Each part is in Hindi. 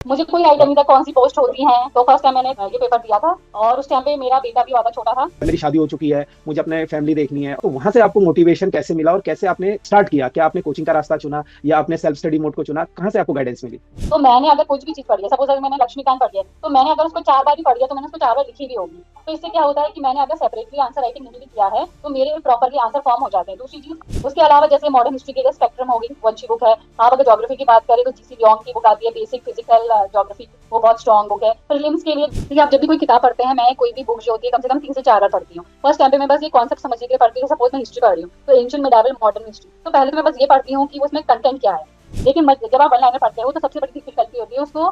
मुझे कोई आइडिया नहीं था कौन सी पोस्ट होती है। तो फर्स्ट टाइम मैंने ये पेपर दिया था और उस टाइम पे मेरा बेटा भी ज्यादा छोटा था। मेरी शादी हो चुकी है, मुझे अपने फैमिली देखनी है, तो वहां से आपको मोटिवेशन कैसे मिला और कैसे आपने स्टार्ट किया? क्या आपने कोचिंग का रास्ता चुना या आपने सेल्फ स्टडी मोड को चुना? कहाँ से आपको गाइडेंस मिली? तो मैंने अगर कुछ भी चीज पढ़ी है, सपोज अगर मैंने लक्ष्मीकांत पढ़ी है, तो मैंने अगर उसको 4 बार भी पढ़ी है तो मैंने उसको 4 बार लिखी भी होगी। तो इससे क्या होता है कि मैंने अगर सेपरेटली आंसर राइटिंग नहीं भी किया है तो मेरे प्रॉपरली आंसर फॉर्म हो जाते हैं। दूसरी चीज उसके अलावा जैसे मॉडर्न हिस्ट्री की स्पेक्ट्रम होगी, वो अच्छी बुक है। आप अगर ज्योग्राफी की बात करें तो जीसी लियोंग की बुक आती है बेसिक फिजिकल ज्योग्राफी, वो बहुत स्ट्रॉन्ग बुक है। प्रीलिम्स के लिए देखिए, आप जब भी कोई किताब पढ़ते हैं, मैं कोई भी बुक जो होती है कम से कम 3 से 4 बार पढ़ती हूँ। फर्स्ट टाइम पे मैं बस ये कॉन्सेप्ट समझने के लिए पढ़ती हूँ। सपोज मैं हिस्ट्री पढ़ रही हूँ तो एंशिएंट मिडावल मॉडर्न हिस्ट्री, तो पहले तो मैं बस ये पढ़ती हूँ कि उसमें कंटेंट क्या है। लेकिन जब आप वन लाइनर पढ़ते हो तो सबसे बड़ी डिफिकल्टी होती है उसको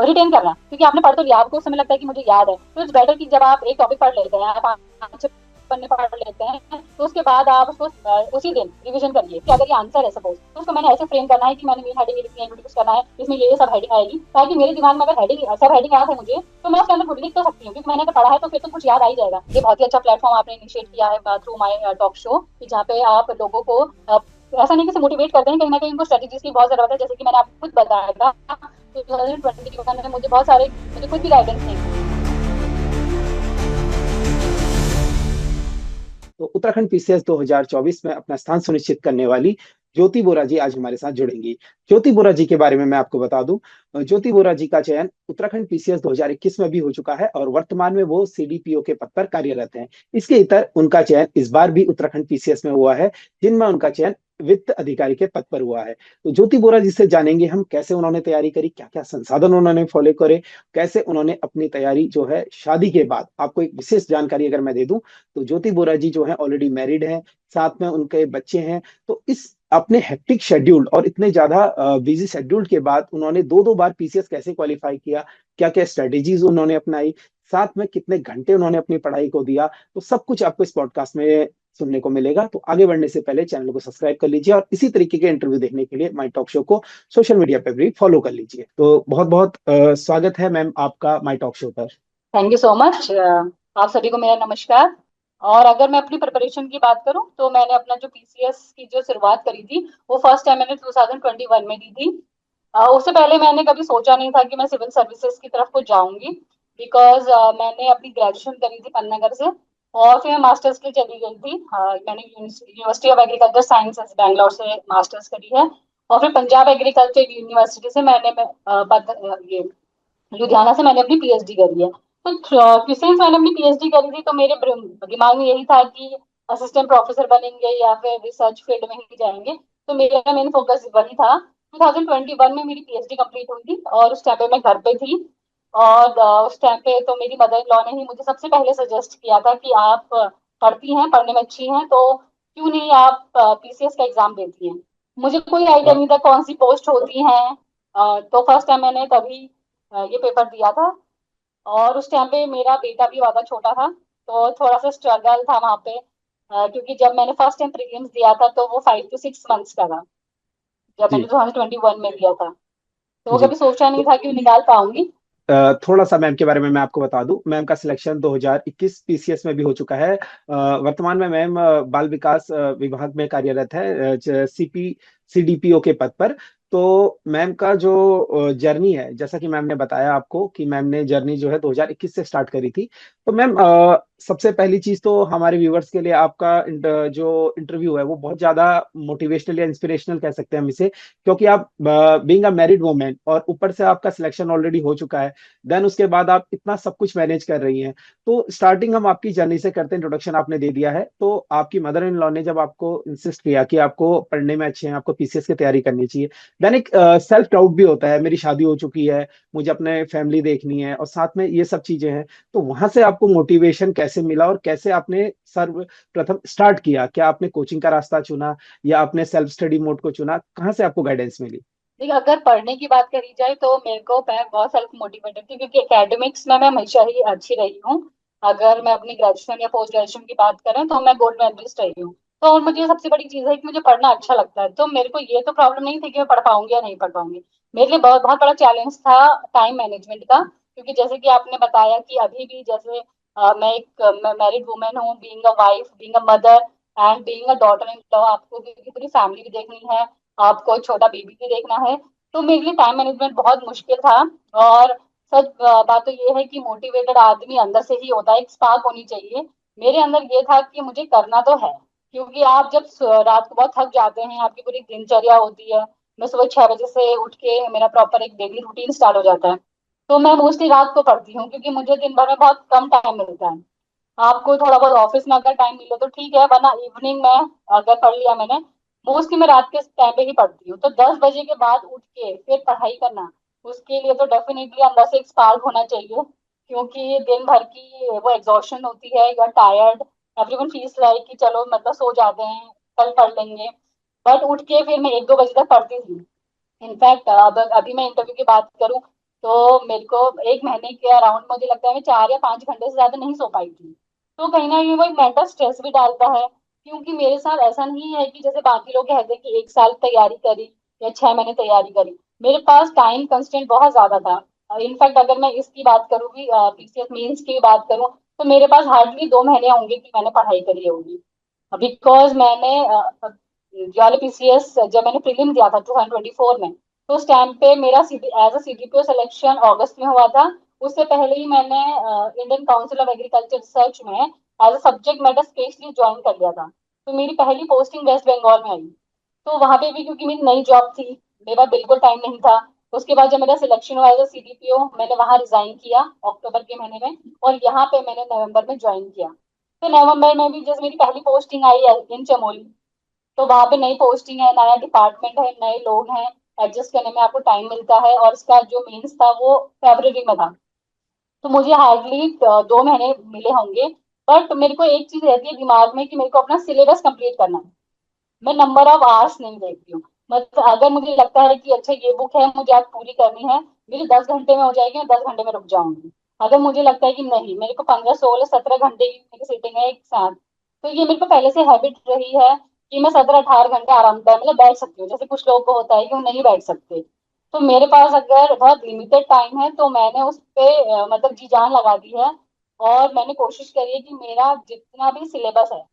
रिटेन करना, क्योंकि आपने पढ़ तो लिया, आपको उस समय लगता है कि मुझे याद है। तो इट्स बेटर कि जब आप एक टॉपिक पढ़ लेते हैं, आप 5 6 पन्ने पढ़ लेते हैं, तो उसके बाद आप उसको उसी दिन रिवीजन करिए कि अगर ये आंसर है सपोज, तो उसको मैंने ऐसे फ्रेम करना है कि मैंने मेन हेडिंग लिखनी है, इंट्रोड्यूस करना है, इसमें ये सब हेडिंग आएगी, ताकि मेरे दिमाग में अगर हेडिंग सब हेडिंग याद है मुझे, तो मैं उसके अंदर खुद लिख तो सकती हूँ, क्योंकि मैंने अगर पढ़ा है तो फिर तो कुछ याद आ ही जाएगा। ये बहुत ही अच्छा प्लेटफॉर्म आपने इनिशिएट किया है थ्रू माई टॉक शो, कि जहाँ पे आप लोगों को ऐसा नहीं कि मोटिवेट करते हैं, कहीं ना कहीं उनको स्ट्रेटेजीज की बहुत जरूरत है। जैसे कि मैंने आपको खुद बताया था, 2021 में मुझे खुद भी गाइडेंस नहीं थी। तो उत्तराखंड पीसीएस 2024 में अपना स्थान सुनिश्चित करने वाली ज्योति बोरा जी आज हमारे साथ जुड़ेंगी। ज्योति बोरा जी के बारे में मैं आपको बता दूं, ज्योति बोरा जी का चयन उत्तराखंड पीसीएस 2021 में भी हो चुका है और वर्तमान में वो सीडीपीओ के पद पर कार्यरत हैं। इसके इतर उनका चयन इस बार भी उत्तराखंड पीसीएस में हुआ है, जिनमें उनका चयन वित्त अधिकारी के पद पर हुआ है। तो ज्योति बोरा जी से जानेंगे हम कैसे उन्होंने तैयारी करी, क्या क्या संसाधन उन्होंने फॉलो करे, कैसे उन्होंने अपनी तैयारी जो है शादी के बाद। आपको एक विशेष जानकारी अगर मैं दे दूं, तो ज्योति बोरा जी जो है ऑलरेडी मैरिड हैं, साथ में उनके बच्चे हैं। तो इस अपने हेक्टिक शेड्यूल और इतने ज्यादा बिजी शेड्यूल के बाद उन्होंने दो दो बार पीसीएस कैसे क्वालिफाई किया, क्या क्या स्ट्रेटेजीज उन्होंने अपनाई, साथ में कितने घंटे उन्होंने अपनी पढ़ाई को दिया, तो सब कुछ आपको इस पॉडकास्ट में सुनने को मिलेगा। तो आगे बढ़ने से पहले चैनल को सब्सक्राइब कर लीजिए और इसी तरीके के इंटरव्यू देखने के लिए माई टॉक शो को सोशल मीडिया पे भी फॉलो कर लीजिए। तो बहुत बहुत स्वागत है मैम आपका माई टॉक शो पर। Thank you so much. आप सभी को मेरा नमस्कार। और अगर मैं अपनी प्रिपरेशन की बात करूं तो मैंने अपना जो पीसीएस की जो शुरुआत करी थी, वो फर्स्ट टाइम मैंने 2021 में दी थी। उससे पहले मैंने कभी सोचा नहीं था कि मैं सिविल सर्विसेज की तरफ को जाऊंगी, बिकॉज मैंने अपनी ग्रेजुएशन करी थी पन्नागर से और फिर मैं मास्टर्स के लिए चली गई थी। मैंने university of agriculture sciences Bangalore से मास्टर्स करी है, और फिर पंजाब एग्रीकल्चर यूनिवर्सिटी से मैंने ये लुधियाना से मैंने अपनी पीएचडी करी है। तो सिंस मैंने अपनी पीएचडी करी थी तो मेरे दिमाग में यही था कि असिस्टेंट प्रोफेसर बनेंगे या फिर रिसर्च फील्ड में ही जाएंगे। तो मेरा मेन फोकस वही था। 2021 में मेरी पीएचडी कंप्लीट हुई थी और उस टाइम पे मैं घर पे थी। और उस टाइम पे तो मेरी मदर इन लॉ ने ही मुझे सबसे पहले सजेस्ट किया था कि आप पढ़ती हैं, पढ़ने में अच्छी हैं, तो क्यों नहीं आप पीसीएस का एग्जाम देती हैं। मुझे कोई आइडिया नहीं था कौन सी पोस्ट होती है। तो फर्स्ट टाइम मैंने तभी ये पेपर दिया था। और उस टाइम पे मेरा बेटा भी ज्यादा छोटा था, तो थोड़ा सा स्ट्रगल था वहां पे। क्योंकि जब मैंने फर्स्ट टाइम प्रीलिम्स दिया था तो वो 5 to 6 मंथ्स का था, जब मैंने जी 2021 में दिया था। तो वो जी। कभी सोचा नहीं तो था कि वो निकाल पाऊंगी। थोड़ा सा मैम के बारे में मैं आपको बता दूं, मैम का सिलेक्शन 2021 पीसीएस में भी हो चुका है। वर्तमान में मैम बाल विकास विभाग में कार्यरत है, सीपी सीडीपीओ के पद पर। तो मैम का जो जर्नी है, जैसा कि मैम ने बताया आपको कि मैम ने जर्नी जो है 2021 से स्टार्ट करी थी। तो मैम सबसे पहली चीज तो हमारे व्यूवर्स के लिए आपका जो इंटरव्यू है वो बहुत ज्यादा मोटिवेशनल या इंस्पिरेशनल कह सकते हैं हम इसे, क्योंकि आप बीइंग अ मैरिड वुमेन और ऊपर से आपका सिलेक्शन ऑलरेडी हो चुका है, देन उसके बाद आप इतना सब कुछ मैनेज कर रही हैं। तो स्टार्टिंग हम आपकी जर्नी से करते हैं, इंट्रोडक्शन आपने दे दिया है। तो आपकी मदर इन लॉ ने जब आपको इंसिस्ट किया कि आपको पढ़ने में अच्छे हैं, आपको पीसीएस की तैयारी करनी चाहिए, देन एक सेल्फ डाउट भी होता है, मेरी शादी हो चुकी है, मुझे अपने फैमिली देखनी है और साथ में ये सब चीजें हैं। तो वहां से आपको मोटिवेशन कैसे मिला और कैसे आपने सर्वप्रथम स्टार्ट किया? क्या आपने कोचिंग का रास्ता चुना या आपने सेल्फ स्टडी मोड को चुना? कहाँ से आपको गाइडेंस मिली? देखिए, अगर पढ़ने की बात करी जाए तो मेरे को मैं बहुत सेल्फ मोटिवेटेड थी, क्योंकि एकेडमिक्स में मैं हमेशा ही अच्छी रही हूँ। अगर मैं अपनी ग्रेजुएशन या पोस्ट ग्रेजुएशन की बात करें तो मैं गोल्ड मेडलिस्ट रही हूँ। तो और मुझे सबसे बड़ी चीज है कि मुझे पढ़ना अच्छा लगता है, तो मेरे को ये तो प्रॉब्लम नहीं थी कि मैं पढ़ पाऊंगी या नहीं पढ़ पाऊंगी। मेरे लिए बहुत बहुत बड़ा चैलेंज था टाइम मैनेजमेंट का, क्योंकि जैसे कि आपने बताया कि अभी भी जैसे मैं एक मैरिड वुमेन हूँ, being a wife, being a mother and being a daughter in law, आपको भी पूरी फैमिली भी देखनी है, आपको छोटा बेबी भी देखना है। तो मेरे लिए टाइम मैनेजमेंट बहुत मुश्किल था। और सच बात तो ये है कि मोटिवेटेड आदमी अंदर से ही होता है, एक स्पार्क होनी चाहिए। मेरे अंदर ये था कि मुझे करना तो है, क्योंकि आप जब रात को बहुत थक जाते हैं, आपकी पूरी दिनचर्या होती है। मैं सुबह 6 बजे से उठ के मेरा प्रॉपर एक डेली रूटीन स्टार्ट हो जाता है। तो मैं मोस्टली रात को पढ़ती हूँ, क्योंकि मुझे दिन भर में बहुत कम टाइम मिलता है। आपको थोड़ा बहुत ऑफिस में अगर टाइम मिले तो ठीक है, वरना इवनिंग में अगर पढ़ लिया मैंने, मोस्टली मैं रात के टाइम पे ही पढ़ती हूँ। तो 10 बजे के बाद उठ के फिर पढ़ाई करना, उसके लिए तो डेफिनेटली अंदर से एक स्पार्क होना चाहिए। क्योंकि दिन भर की वो एग्जॉशन होती है, you are tired, everyone feels like कि चलो मतलब सो जाते हैं, कल पढ़ लेंगे। बट उठ के फिर मैं 1-2 बजे तक पढ़ती थी। इनफैक्ट अब अभी मैं इंटरव्यू की बात करूं, तो मेरे को एक महीने के अराउंड मुझे लगता है मैं 4 या 5 घंटे से ज्यादा नहीं सो पाई थी। तो कहीं ना कहीं वो एक मेंटल स्ट्रेस भी डालता है। क्योंकि मेरे साथ ऐसा नहीं है कि जैसे बाकी लोग कहते हैं कि 1 साल तैयारी करी या 6 महीने तैयारी करी। मेरे पास टाइम कंस्टेंट बहुत ज्यादा था। इनफैक्ट अगर मैं इसकी बात करूँ भी, पीसीएस मेंस की बात करूँ, तो मेरे पास हार्डली 2 महीने होंगे कि मैंने पढ़ाई करी होगी। बिकॉज मैंने जो वाले पीसीएस जब मैंने प्रीलिम दिया था 2024 में, तो उस टाइम पे मेरा एज अ सीडीपीओ सिलेक्शन अगस्त में हुआ था। उससे पहले ही मैंने Indian council of agriculture research में as a subject matter specialist join कर लिया था। तो मेरी पहली पोस्टिंग वेस्ट बंगाल में आई। तो वहां पे भी क्योंकि मेरी नई जॉब थी, मेरे पास बिल्कुल टाइम नहीं था। उसके बाद जब मेरा सिलेक्शन हुआ एज अ सीडीपीओ, मैंने वहां रिजाइन किया अक्टूबर के महीने में, और यहाँ पे मैंने नवंबर में ज्वाइन किया। तो नवंबर में भी जैसे मेरी पहली पोस्टिंग आई है इन चमोली, तो वहां पे नई पोस्टिंग है, नया डिपार्टमेंट है, नए लोग हैं, एडजस्ट करने में आपको टाइम मिलता है। और इसका जो मेंस था वो फरवरी में था। तो मुझे हार्डली 2 महीने मिले होंगे। बट मेरे को एक चीज रहती है दिमाग में कि मेरे को अपना सिलेबस कंप्लीट करना है। मैं नंबर ऑफ आवर्स नहीं देखती हूँ। मतलब अगर मुझे लगता है कि अच्छा ये बुक है मुझे आज पूरी करनी है, मेरी 10 घंटे में हो जाएगी, मैं 10 घंटे में रुक जाऊंगी। अगर मुझे लगता है कि नहीं, मेरे को 15, 16, 17 घंटे की मेरी सीटिंग है एक साथ, तो ये मेरे को पहले से हैबिट रही है कि मैं 17, 18 घंटे आराम कर मतलब बैठ सकती हूँ। जैसे कुछ लोग को होता है कि वो नहीं बैठ सकते। तो मेरे पास अगर बहुत लिमिटेड टाइम है तो मैंने उस पे मतलब जी जान लगा दी है। और मैंने कोशिश करी है कि मेरा जितना भी सिलेबस है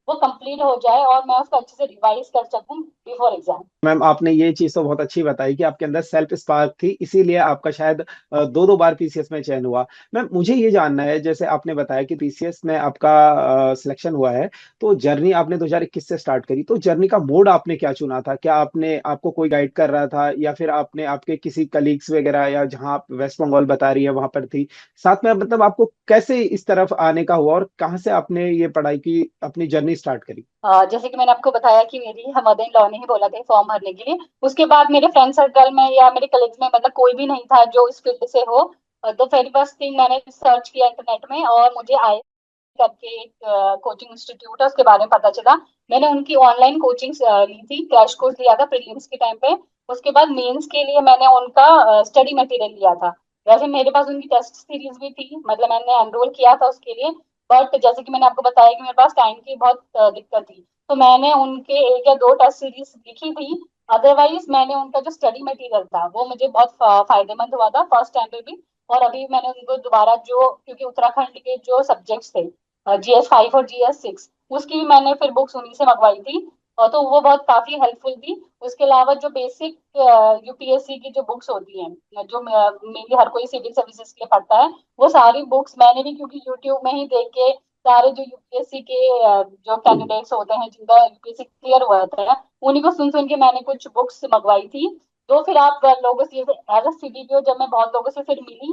वो कंप्लीट हो जाए और मैं उसको अच्छे से रिवाइज कर सकूं बिफोर एग्जाम। मैम आपने ये चीज तो बहुत अच्छी बताई कि आपके अंदर सेल्फ स्पार्क थी, इसीलिए आपका शायद दो दो बार पीसीएस में चयन हुआ। मैम मुझे ये जानना है, जैसे आपने बताया कि पीसीएस में आपका सिलेक्शन हुआ है, तो जर्नी आपने 2021 से स्टार्ट करी, तो जर्नी का मोड आपने क्या चुना था? क्या आपने आपको कोई गाइड कर रहा था, या फिर आपने आपके किसी कलीग्स वगैरह, या जहां आप वेस्ट बंगाल बता रही है वहां पर थी साथ में, मतलब आपको कैसे इस तरफ आने का हुआ और कहाँ से आपने ये पढ़ाई की, अपनी जर्नी स्टार्ट करी? जैसे कि मैंने आपको बताया कि मेरी मदर इन लॉ ने ही बोला था फॉर्म भरने के लिए। उसके बाद मेरे फ्रेंड सर्कल में या मेरे कलीग्स में मतलब कोई भी नहीं था जो इस फील्ड से हो। तो वेरी फर्स्ट थिंग मैंने सर्च किया इंटरनेट में, और मुझे आई करके एक कोचिंग इंस्टीट्यूट है उसके बारे में पता चला। मैंने उनकी ऑनलाइन कोचिंग ली थी, क्रैश कोर्स लिया था प्रीलिम्स के टाइम पे। उसके बाद मेंस के लिए मैंने उनका स्टडी मटेरियल लिया था। वैसे मेरे पास उनकी टेस्ट सीरीज भी थी, मतलब मैंने एनरोल किया था उसके लिए। बट जैसे कि मैंने आपको बताया कि मेरे पास टाइम की बहुत दिक्कत थी, तो मैंने उनके 1 या 2 टेस्ट सीरीज लिखी थी। अदरवाइज मैंने उनका जो स्टडी मटेरियल था वो मुझे बहुत फायदेमंद हुआ था फर्स्ट टाइम पे भी। और अभी मैंने उनको दोबारा जो, क्योंकि उत्तराखंड के जो सब्जेक्ट्स थे GS 5 और GS 6, उसकी भी मैंने फिर बुक्स उन्हीं से मंगवाई थी। तो वो बहुत काफी हेल्पफुल थी। उसके अलावा जो बेसिक यूपीएससी की जो बुक्स होती हैं, जो मेनली हर कोई सिविल सर्विसेज के लिए पढ़ता है, वो सारी बुक्स मैंने भी क्योंकि यूट्यूब में ही देख के सारे जो यूपीएससी के जो कैंडिडेट्स होते हैं जिनका यूपीएससी क्लियर हुआ था, उन्हीं को सुन सुन के मैंने कुछ बुक्स मंगवाई थी। तो फिर आप लोगों से एज अ सीडीपीओ जब मैं बहुत लोगों से फिर मिली,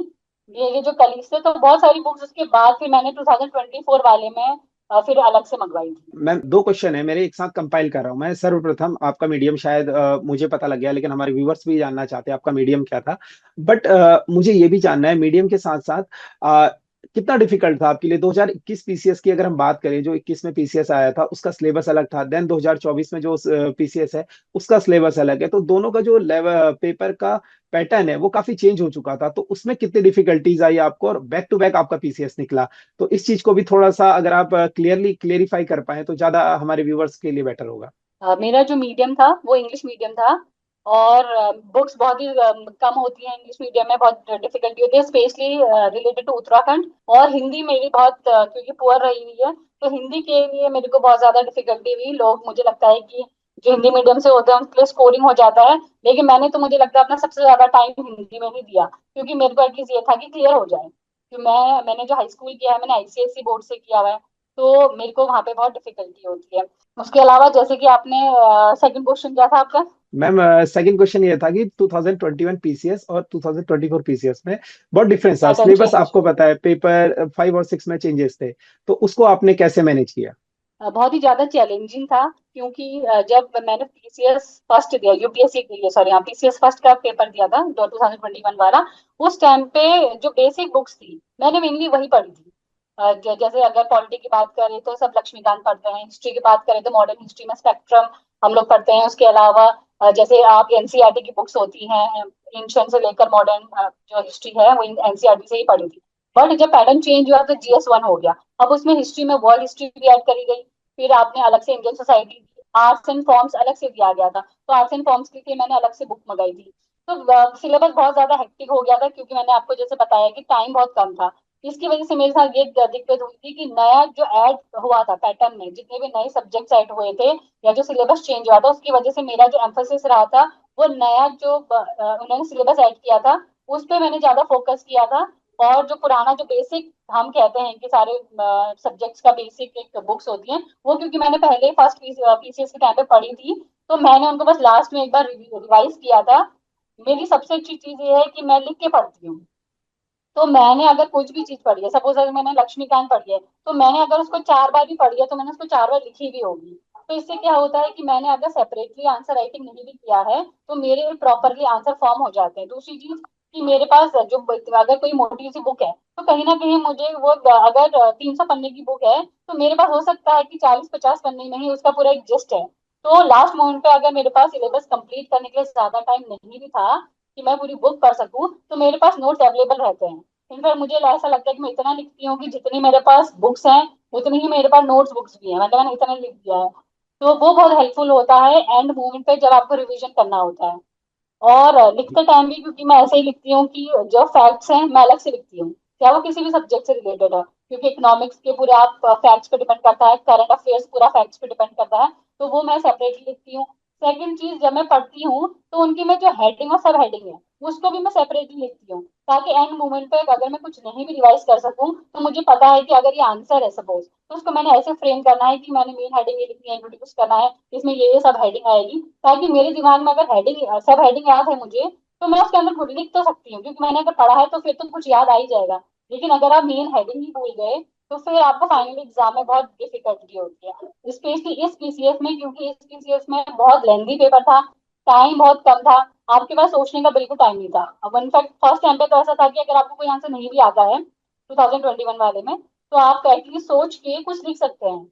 ये जो कलीग्स थे, तो बहुत सारी बुक्स उसके बाद फिर मैंने 2024 वाले में फिर अलग से मंगवाई थी। मैम दो क्वेश्चन है मेरे, एक साथ कंपाइल कर रहा हूँ मैं। सर्वप्रथम आपका मीडियम शायद मुझे पता लग गया, लेकिन हमारे व्यूवर्स भी जानना चाहते हैं आपका मीडियम क्या था। बट मुझे ये भी जानना है मीडियम के साथ साथ कितना डिफिकल्ट था आपके लिए 2021 पीसीएस की? अगर हम बात करें, जो 21 में पीसीएस आया था उसका सिलेबस अलग था, देन 2024 में जो पीसीएस है उसका सिलेबस अलग है, तो दोनों का जो लेवल पेपर का पैटर्न है वो काफी चेंज हो चुका था। तो उसमें कितनी डिफिकल्टीज आई आपको, और बैक टू बैक आपका पीसीएस निकला, तो इस चीज को भी थोड़ा सा अगर आप क्लियरली क्लेरिफाई कर पाए तो ज्यादा हमारे व्यूवर्स के लिए बेटर होगा। मेरा जो मीडियम था वो इंग्लिश मीडियम था। और बुक्स बहुत ही कम होती हैं इंग्लिश मीडियम में, बहुत डिफिकल्टी होती है स्पेशली रिलेटेड टू उत्तराखंड। और हिंदी मेरी बहुत क्योंकि पुअर रही हुई है, तो हिंदी के लिए मेरे को बहुत ज्यादा डिफिकल्टी हुई। लोग मुझे लगता है कि जो हिंदी मीडियम से होते हैं उनके लिए स्कोरिंग हो जाता है। लेकिन मैंने तो, मुझे लगता है, अपना सबसे ज्यादा टाइम हिंदी में ही दिया, क्योंकि मेरे को एटलीस्ट ये था कि क्लियर हो जाए। कि मैंने जो हाई स्कूल किया है, मैंने आईसीएसई बोर्ड से किया हुआ है, तो मेरे को वहां पे बहुत डिफिकल्टी होती है। उसके अलावा जैसे कि आपने सेकंड क्वेश्चन क्या था आपका? मैम सेकंड क्वेश्चन ये था कि 2021 पीसीएस और 2024 पीसीएस में बहुत डिफरेंस था, पैटर्न सिलेबस चेंज। आपको पता है, पेपर 5 और 6 में चेंजेस थे, तो उसको आपने कैसे मैनेज किया? बहुत ही ज्यादा चैलेंजिंग था, क्योंकि जब मैंने पीसीएस फर्स्ट दिया, यूपीएससी के लिए, सॉरी हाँ, पीसीएस फर्स्ट का पेपर दिया था 2021 वाला, उस टाइम पे जो बेसिक बुक्स थी मैंने मेनली वही पढ़ी थी। जैसे अगर पॉलिटी की बात करें तो सब लक्ष्मीकांत पढ़ते हैं, हिस्ट्री की बात करें तो मॉडर्न हिस्ट्री में स्पेक्ट्रम हम लोग पढ़ते हैं। उसके अलावा जैसे आप एनसीईआरटी की बुक्स होती हैं, एंशियंट से लेकर मॉडर्न जो हिस्ट्री है वो एनसीईआरटी से ही पढ़ी थी। बट जब पैटर्न चेंज हुआ तो जीएस 1 हो गया। अब उसमें हिस्ट्री में वर्ल्ड हिस्ट्री भी ऐड करी गई। फिर आपने अलग से Indian society, arts and forms अलग से दिया गया था, तो आर्ट्स एंड फॉर्म्स के लिए मैंने अलग से बुक मंगाई थी। तो सिलेबस बहुत ज्यादा हेक्टिक हो गया था, क्योंकि मैंने आपको जैसे बताया कि टाइम बहुत कम था। इसकी वजह से मेरे साथ ये दिक्कत हुई थी कि नया जो ऐड हुआ था पैटर्न में, जितने भी नए सब्जेक्ट्स ऐड हुए थे या जो सिलेबस चेंज हुआ था, उसकी वजह से मेरा जो एम्फोसिस रहा था वो नया जो उन्होंने सिलेबस ऐड किया था उस पर मैंने ज्यादा फोकस किया था। और जो पुराना जो बेसिक हम कहते हैं कि सारे सब्जेक्ट्स का बेसिक एक बुक्स होती हैं, वो क्योंकि मैंने पहले फर्स्ट पीसीएस के टाइम पे पढ़ी थी, तो मैंने उनको बस लास्ट में एक बार रिवाइज किया था। मेरी सबसे अच्छी चीज ये है कि मैं लिख के पढ़ती हूँ। तो मैंने अगर कुछ भी चीज पढ़ी है, सपोज अगर मैंने लक्ष्मीकांत पढ़ी है, तो मैंने अगर उसको 4 बार भी पढ़ी है तो मैंने उसको 4 बार लिखी भी होगी। तो इससे क्या होता है कि मैंने अगर सेपरेटली आंसर राइटिंग नहीं भी किया है तो मेरे प्रॉपरली आंसर फॉर्म हो जाते हैं। दूसरी चीज कि मेरे पास जो अगर कोई मोटी सी बुक है तो कहीं ना कहीं मुझे वो, अगर 300 पन्ने की बुक है तो मेरे पास हो सकता है कि 40-50 पन्ने में ही उसका पूरा एक जिस्ट है। तो लास्ट मोमेंट पे अगर मेरे पास सिलेबस कंप्लीट करने के लिए ज्यादा टाइम नहीं भी था कि मैं पूरी बुक पढ़ सकूं, तो मेरे पास नोट्स अवेलेबल रहते हैं। इनफैक्ट मुझे ऐसा लगता है कि मैं इतना लिखती हूँ कि जितनी मेरे पास बुक्स हैं उतनी ही मेरे पास नोट्स बुक्स भी हैं, मतलब मैंने इतना लिख दिया है। तो वो बहुत हेल्पफुल होता है एंड मोमेंट पे जब आपको रिवीजन करना होता है। और लिखते टाइम भी क्योंकि मैं ऐसे ही लिखती हूँ कि जो फैक्ट्स हैं मैं अलग से लिखती हूँ, क्या वो किसी भी सब्जेक्ट से रिलेटेड है, क्योंकि इकोनॉमिक्स के पूरे आप फैक्ट्स पे डिपेंड करता है, करंट अफेयर्स पूरा फैक्ट्स पे डिपेंड करता है, तो वो मैं सेपरेटली लिखती हूँ। सेकंड चीज, जब मैं पढ़ती हूँ तो उनकी मैं जो हेडिंग और सब हेडिंग है उसको भी मैं सेपरेटली लिखती हूँ, ताकि एंड मोमेंट पे अगर मैं कुछ नहीं भी रिवाइज कर सकूं तो मुझे पता है कि अगर ये आंसर है सपोज, तो उसको मैंने ऐसे फ्रेम करना है कि मैंने मेन हेडिंग ये लिखनी है, इंट्रोड्यूस करना है, इसमें ये सब हेडिंग आएगी, ताकि मेरे दिमाग में अगर हेडिंग सब हेडिंग याद है मुझे तो मैं उसके अंदर खुद लिख तो सकती हूँ, क्योंकि मैंने अगर पढ़ा है तो फिर तो कुछ याद आ ही जाएगा। लेकिन अगर आप मेन हेडिंग ही भूल गए तो फिर आपको फाइनल एग्जाम में बहुत डिफिकल्टी होती है, स्पेशली इस पीसीएस में, क्योंकि इस पीसीएस में बहुत लेंदी पेपर था, टाइम बहुत कम था, आपके पास सोचने का बिल्कुल टाइम नहीं था। अब इनफैक्ट फर्स्ट टाइम पे तो ऐसा था कि अगर आपको कोई आंसर नहीं भी आता है 2021 वाले में, तो आप एटलीस्ट सोच के कुछ लिख सकते हैं।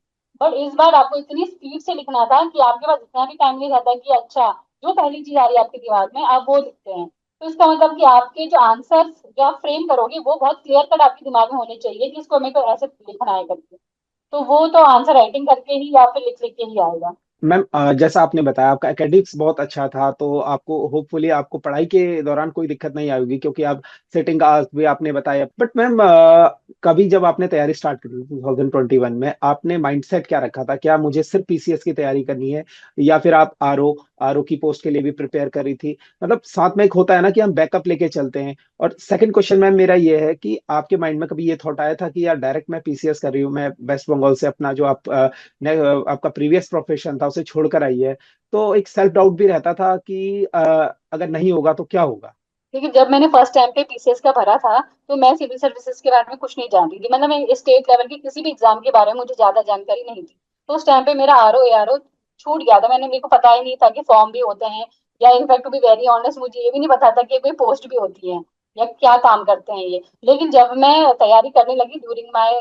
बट इस बार आपको इतनी स्पीड से लिखना था कि आपके पास इतना भी टाइम नहीं रहता कि अच्छा, जो पहली चीज आ रही है आपके दिमाग में आप वो लिखते हैं। तो इसका मतलब कि आपके जो आंसर जो आप फ्रेम करोगे वो बहुत क्लियर कट आपके दिमाग में होने चाहिए कि इसको मेरे को ऐसे लिखना है करके। तो वो तो आंसर राइटिंग करके ही या फिर लिख लिख के ही आएगा। मैम जैसा आपने बताया आपका एकेडमिक्स बहुत अच्छा था, तो आपको होपफुली आपको पढ़ाई के दौरान कोई दिक्कत नहीं आएगी, क्योंकि आप सेटिंग का भी आपने बताया। बट मैम कभी जब आपने तैयारी स्टार्ट करी 2021 में, आपने माइंडसेट क्या रखा था? क्या मुझे सिर्फ पीसीएस की तैयारी करनी है, या फिर आप आरओ की पोस्ट के लिए भी प्रिपेयर कर रही थी? मतलब साथ में एक होता है ना कि हम बैकअप लेके चलते हैं। और सेकंड क्वेश्चन मैम मेरा ये है कि आपके माइंड में कभी ये थॉट आया था कि यार डायरेक्ट मैं पीसीएस कर रही हूँ, मैं वेस्ट बंगाल से अपना जो आप आपका प्रीवियस प्रोफेशन था उसे छोड़कर आई है, तो एक सेल्फ डाउट भी रहता था कि अगर नहीं होगा तो क्या होगा? लेकिन जब मैंने फर्स्ट टाइम पे पीसीएस का भरा था तो मैं सिविल सर्विसेज के बारे में कुछ नहीं जानती थी, मतलब मैं स्टेट लेवल की किसी भी एग्जाम के बारे में मुझे ज्यादा जानकारी नहीं थी। तो उस टाइम पे मेरा आरओ छूट गया था, मेरे को पता ही नहीं था कि फॉर्म भी होते हैं, या in fact to be very honest मुझे ये भी नहीं पता था कि कोई पोस्ट भी होती है या क्या काम करते हैं ये। लेकिन जब मैं तैयारी करने लगी ड्यूरिंग माई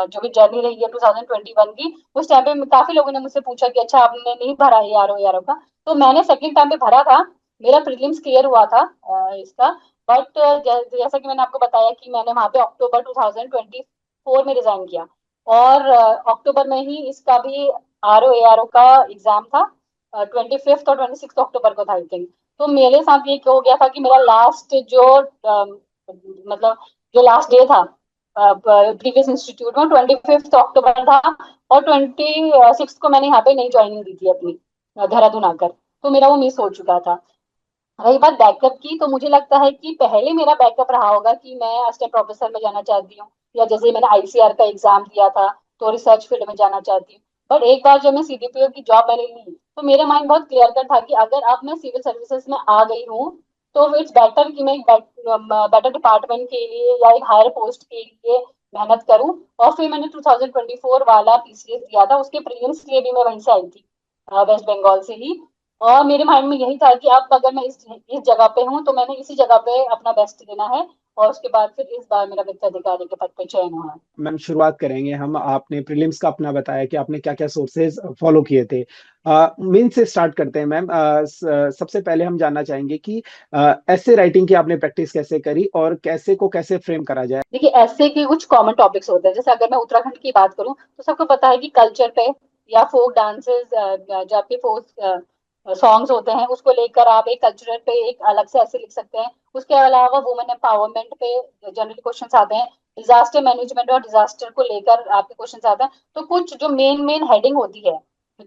जो भी जर्नी रही है 2021 की, उस टाइम पे काफी लोगों ने मुझसे पूछा कि अच्छा आपने नहीं भरा है आरओ का। तो मैंने सेकंड टाइम पे भरा था, मेरा प्रीलिम्स क्लियर हुआ था इसका। बट जैसा कि मैंने आपको बताया कि मैंने वहां पे अक्टूबर 2024 में रिजाइन किया, और अक्टूबर में ही इसका भी आरओ का एग्जाम था, 25 और 26 अक्टूबर को था आई थिंक। तो मेरे साथ ये हो गया था कि मेरा लास्ट जो मतलब जो लास्ट डे था प्रीवियस इंस्टीट्यूट में 25 अक्टूबर था, और 26 को मैंने यहाँ पे नई ज्वाइनिंग दी थी अपनी। देहरादून आकर, तो मेरा वो मिस हो चुका था। रही बात बैकअप की, तो मुझे लगता है कि पहले मेरा बैकअप रहा होगा कि मैं असिस्टेंट प्रोफेसर में जाना चाहती हूँ, या जैसे मैंने आईसीआर का एग्जाम दिया था तो रिसर्च फील्ड में जाना चाहती हूँ। बट एक बार जब मैं सीडीपीओ की जॉब मैंने ली, तो मेरा माइंड बहुत क्लियर कट था कि अगर अब मैं सिविल सर्विसेज में आ गई हूँ, तो इट्स बेटर कि मैं एक बेटर डिपार्टमेंट के लिए या एक हायर पोस्ट के लिए मेहनत करूँ। और फिर मैंने 2024 वाला पीसीएस दिया था, उसके प्रीलिम्स के लिए भी मैं वहीं से आई थी, वेस्ट बंगाल से ही। और मेरे माइंड में यही था कि अब अगर मैं इस जगह पे हूँ तो मैंने इसी जगह पे अपना बेस्ट देना है। और उसके बाद फिर इस बार मेरा वित्त अधिकारी के पद पे चयन हुआ है। मैम शुरुआत करेंगे हम। आपने प्रीलिम्स का अपना बताया कि आपने क्या क्या सोर्सेज फॉलो किए थे। मेन से स्टार्ट करते हैं मैम। सबसे पहले हम जानना चाहेंगे कि ऐसे राइटिंग की आपने प्रैक्टिस कैसे करी और कैसे को कैसे फ्रेम करा जाए। देखिए, ऐसे के कुछ कॉमन टॉपिक्स होते हैं, जैसे अगर मैं उत्तराखंड की बात करूं तो सबको पता है कि कल्चर पे या फोक डांसेस, जहाँ पे फोक सॉन्ग्स होते हैं, उसको लेकर आप एक कल्चरल पे एक अलग से ऐसे लिख सकते हैं। उसके अलावा वुमेन एम्पावरमेंट पे जनरल क्वेश्चन आते हैं। डिजास्टर मैनेजमेंट और डिजास्टर को लेकर आपके क्वेश्चन आते हैं। तो कुछ जो मेन मेन हेडिंग होती है,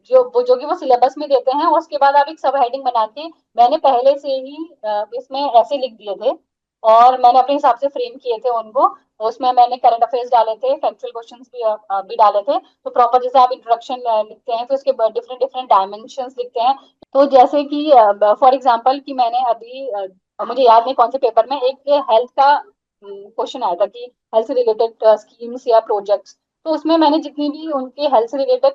जो कि वो सिलेबस में देते हैं, और उसके बाद आप एक सब हेडिंग बना के, मैंने पहले से ही इसमें ऐसे लिख दिए थे और मैंने अपने हिसाब से फ्रेम किए थे उनको। उसमें मैंने करंट अफेयर्स डाले थे, फैक्चुअल क्वेश्चंस भी डाले थे। तो प्रॉपर जैसे आप इंट्रोडक्शन लिखते हैं, फिर उसके डिफरेंट डिफरेंट डायमेंशंस लिखते हैं। तो जैसे कि फॉर एग्जांपल कि मैंने अभी मुझे याद नहीं कौन से पेपर में एक हेल्थ का क्वेश्चन आया था कि हेल्थ से रिलेटेड स्कीम्स या प्रोजेक्ट्स। तो उसमें मैंने जितनी भी उनके हेल्थ से रिलेटेड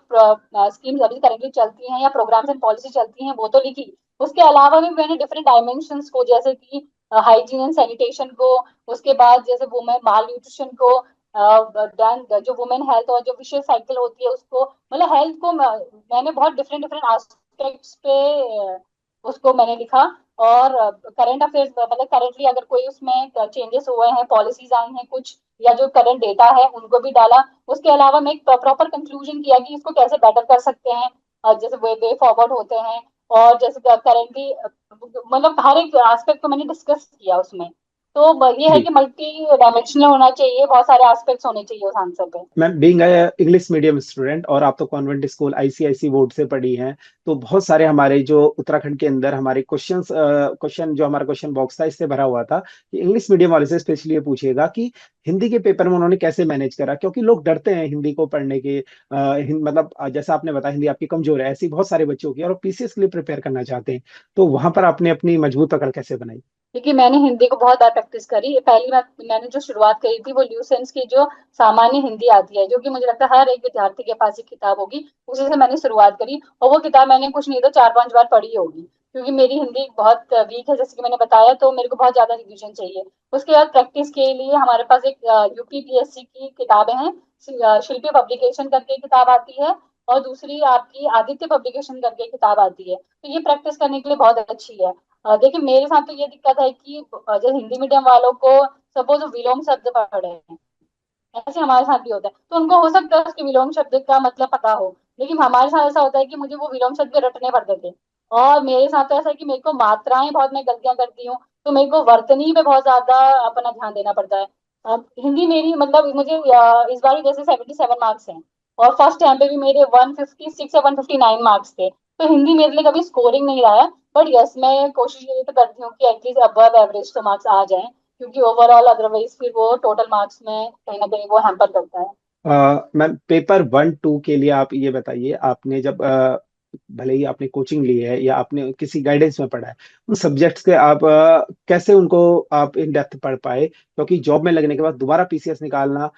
स्कीम्स अभी करेंटली चलती हैं या प्रोग्राम्स एंड पॉलिसी चलती हैं वो तो लिखी। उसके अलावा भी मैंने डिफरेंट डायमेंशंस को, जैसे कि हाइजीन एंड सैनिटेशन को, उसके बाद जैसे वुमेन माल न्यूट्रिशन को, देन जो वुमेन हेल्थ और जो विशेष साइकिल होती है उसको, मतलब हेल्थ को मैंने बहुत डिफरेंट डिफरेंट एस्पेक्ट्स पे उसको मैंने लिखा। और करंट अफेयर्स, मतलब करंटली अगर कोई उसमें चेंजेस हुए हैं, पॉलिसीज आई हैं कुछ, या जो करंट डेटा है उनको भी डाला। उसके अलावा मैं एक प्रॉपर कंक्लूजन किया कि इसको कैसे बेटर कर सकते हैं, जैसे वे फॉरवर्ड होते हैं। और जैसे करंटली, मतलब हर एक एस्पेक्ट को मैंने डिस्कस किया उसमें। तो ये है जी कि मल्टी डायमेंशनल होना चाहिए, बहुत सारे एस्पेक्ट्स होने चाहिए उस आंसर पे। Ma'am, being English medium student और आप तो कॉन्वेंट स्कूल आईसीआईसी बोर्ड से पढ़ी हैं, तो बहुत सारे हमारे जो उत्तराखंड के अंदर हमारे क्वेश्चन जो हमारा क्वेश्चन बॉक्स था इससे भरा हुआ था कि इंग्लिश मीडियम वाले से स्पेशली ये पूछिएगा कि हिंदी के पेपर में उन्होंने कैसे मैनेज करा, क्योंकि लोग डरते हैं हिंदी को पढ़ने के। मतलब जैसा आपने बताया हिंदी आपकी कमजोर है, ऐसी बहुत सारे बच्चों की, और पीसीएस के लिए प्रिपेयर करना चाहते हैं, तो वहां पर आपने अपनी मजबूत पकड़ कैसे बनाई। देखिए, मैंने हिंदी को बहुत बार प्रैक्टिस करी। पहली बार मैंने जो शुरुआत करी थी वो ल्यूसेंस की जो सामान्य हिंदी आती है, जो कि मुझे लगता है हर एक विद्यार्थी के पास एक किताब होगी, उसी से मैंने शुरुआत करी। और वो किताब मैंने कुछ नहीं तो 4-5 बार पढ़ी होगी, क्योंकि मेरी हिंदी बहुत वीक है, जैसे कि मैंने बताया, तो मेरे को बहुत ज्यादा रिवीजन चाहिए। उसके बाद प्रैक्टिस के लिए हमारे पास एक यूपीपीएससी की किताबें हैं। शिल्पी पब्लिकेशन करके किताब आती है, और दूसरी आपकी आदित्य पब्लिकेशन करके किताब आती है। तो ये प्रैक्टिस करने के लिए बहुत अच्छी है। देखिए, मेरे साथ तो ये दिक्कत है कि जो हिंदी मीडियम वालों को सपोज विलोम शब्द पढ़ रहे हैं, ऐसे हमारे साथ भी होता है, तो उनको हो सकता है उसके विलोम शब्द का मतलब पता हो। लेकिन हमारे साथ ऐसा होता है कि मुझे वो विलोम शब्द रटने पड़ते थे। और मेरे साथ तो ऐसा है कि मेरे को मात्राएं बहुत, मैं गलतियां करती हूँ, तो मेरे को वर्तनी पे बहुत ज्यादा अपना ध्यान देना पड़ता है। हिंदी मेरी, मतलब मुझे इस बार भी जैसे 77 मार्क्स हैं, और फर्स्ट टाइम पे भी मेरे 156 या 159 मार्क्स थे। तो हिंदी मेरे लिए कभी स्कोरिंग नहीं रहा है। बट यस, मैं कोशिश ये तो करती हूँ कि एटलीस्ट अबव एवरेज तो मार्क्स आ जाएं, क्योंकि ओवरऑल अदरवाइज फिर वो टोटल मार्क्स में कहीं ना कहीं वो हैम्पर करता है। मैम, पेपर 1 2 के लिए आप ये बताइए, आपने जब भले ही आपने कोचिंग ली है या आपने किसी गाइडेंस में पढ़ा है, उन सब्जेक्ट्स के आप कैसे उनको आप इन डेप्थ पढ़ पाए, क्योंकि जॉब में लगने के बाद दोबारा पीसीएस निकालना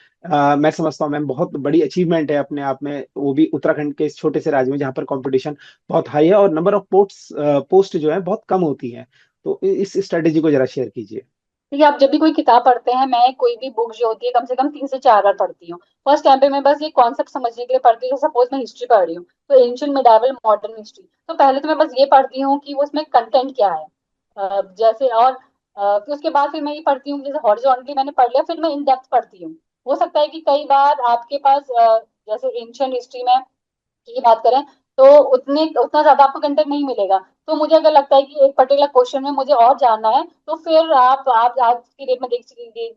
मैं समझता हूँ मैम बहुत बड़ी अचीवमेंट है अपने आप में, वो भी उत्तराखंड के इस छोटे से राज्य में जहाँ पर कंपटीशन बहुत हाई है और नंबर ऑफ पोस्ट जो है बहुत कम होती है। तो इस स्ट्रेटेजी को जरा शेयर कीजिए। देखिए, आप जब भी कोई किताब पढ़ते हैं, मैं कोई भी बुक जो होती है कम से कम 3 से 4 बार पढ़ती हूँ। फर्स्ट टाइम पे मैं बस ये कॉन्सेप्ट समझने के लिए पढ़ती हूँ। सपोज मैं हिस्ट्री पढ़ रही हूँ, तो एंशियंट मिडाइवल मॉडर्न हिस्ट्री, तो पहले तो मैं बस ये पढ़ती हूँ कि वो उसमें कंटेंट क्या है। जैसे और फिर उसके बाद फिर मैं ये पढ़ती हूँ, जैसे हॉरिजॉन्टली मैंने पढ़ लिया, फिर मैं इन डेप्थ पढ़ती हूँ। हो सकता है कि कई बार आपके पास जैसे एंशियंट हिस्ट्री में की बात करें, तो उतना ज्यादा आपको कंटेंट नहीं मिलेगा। तो मुझे अगर लगता है कि एक पर्टिकुलर क्वेश्चन में मुझे और जानना है, तो फिर आप आज की डेट में देख लीजिए,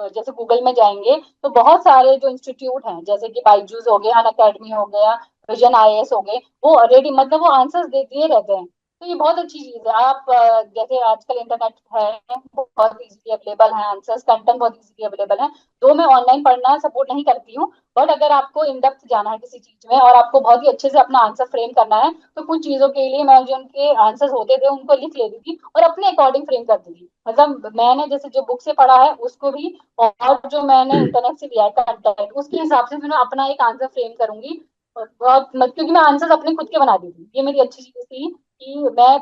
जैसे गूगल में जाएंगे तो बहुत सारे जो इंस्टीट्यूट हैं, जैसे कि बाइजूस हो गया, अन अकेडमी हो गया, विजन आईएएस हो गए, वो रेडी मतलब वो आंसर्स दे दिए रहते हैं। तो ये बहुत अच्छी चीज है। आप जैसे आजकल इंटरनेट है, बहुत इजीली अवेलेबल है आंसर्स, कंटेंट बहुत इजीली अवेलेबल है। तो मैं ऑनलाइन पढ़ना सपोर्ट नहीं करती हूँ, बट अगर आपको इन डेप्थ जाना है किसी चीज में और आपको बहुत ही अच्छे से अपना आंसर फ्रेम करना है, तो कुछ चीजों के लिए मैं जो उनके आंसर्स होते थे उनको लिख लेती थी और अपने अकॉर्डिंग फ्रेम करती थी। मतलब मैंने जैसे जो बुक से पढ़ा है उसको भी, और जो मैंने इंटरनेट से लिया है कंटेंट, उसके हिसाब से फिर मैं अपना एक आंसर फ्रेम करूंगी। और बहुत क्योंकि मैं आंसर अपने खुद के बनाती थी, ये मेरी अच्छी चीज थी कि मैं